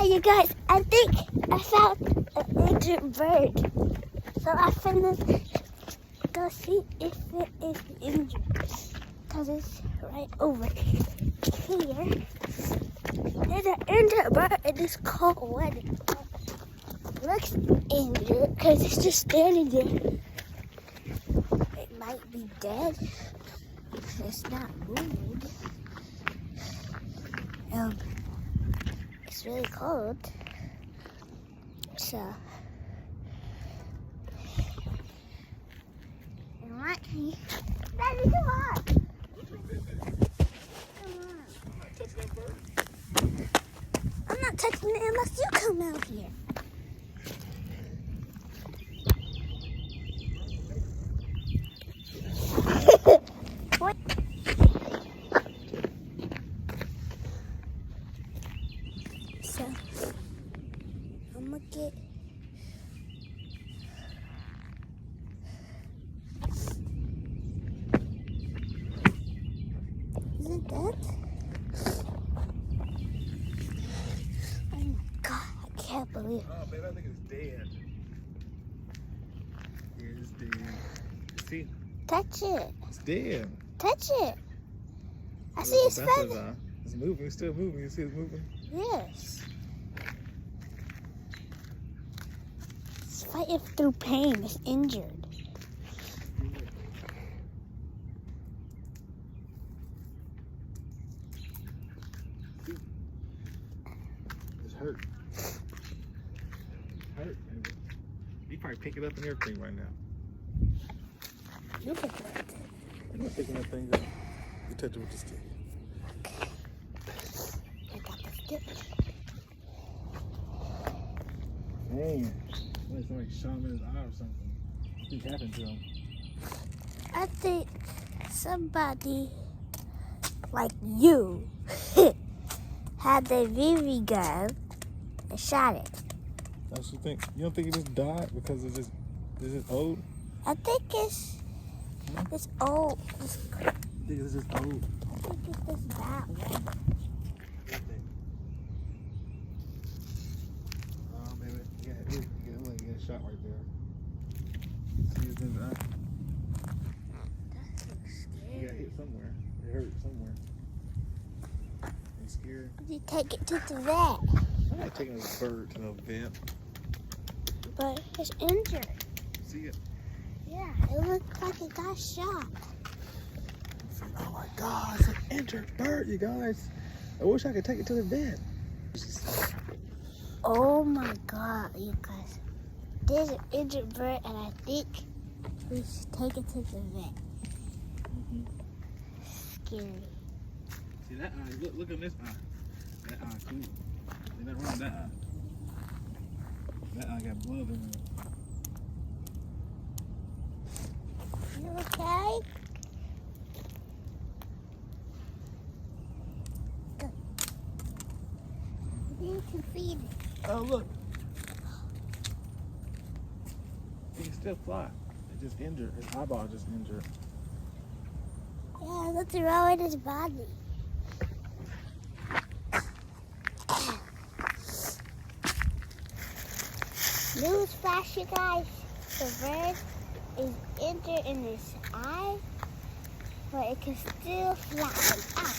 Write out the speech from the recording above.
you guys, I think I found an injured bird. So I'm finna go see if it is injured. Because it's right over here. There's an injured bird in this cold weather. Looks injured because it's just standing there. It might be dead. It's not moving. It's really cold. So, and right here, Daddy, come on. Come on. I'm not touching it unless you come out here. What? So, I'm gonna get is it dead? Oh my god, I can't believe it. Oh, baby, I think it's dead. Yeah, it's dead. See? Touch it. It's dead. Touch it. I see its feather. It's moving. It's still moving. You see it's moving? Yes. It's fighting through pain. It's injured. It's hurt. It's hurt, baby. You probably pick it up and everything right now. You pick it up. I'm not picking that thing up. You touch it with the stick. I got the stick. Man, like somebody shot him in his eye or something. What think happened to him? I think somebody like you had the BB gun and shot it. That's what you think? You don't think it just died because it's just old? I think it's old. I think it's just old. I think it's just that one. Oh, baby. You got a shot right there. See, it's in the eye. That's so scary. You got hit somewhere. It hurt somewhere. It's scary. You take it to the vet. I'm not taking this bird to no vet. But it's injured. See it? Yeah, it looks like it got shot. Oh my God, it's an injured bird, you guys. I wish I could take it to the vet. Oh my God, you guys. There's an injured bird and I think we should take it to the vet. Scary. See that eye? Look on this eye. That eye too. See that wrong? That eye. That eye got blood in it. You okay? Good. You can feed it. Oh look. He can still fly. It's just injured. His eyeball just injured. Yeah, what's wrong with his body? Newsflash, you guys. The bird is injured in his eye, but it can still fly. Ah,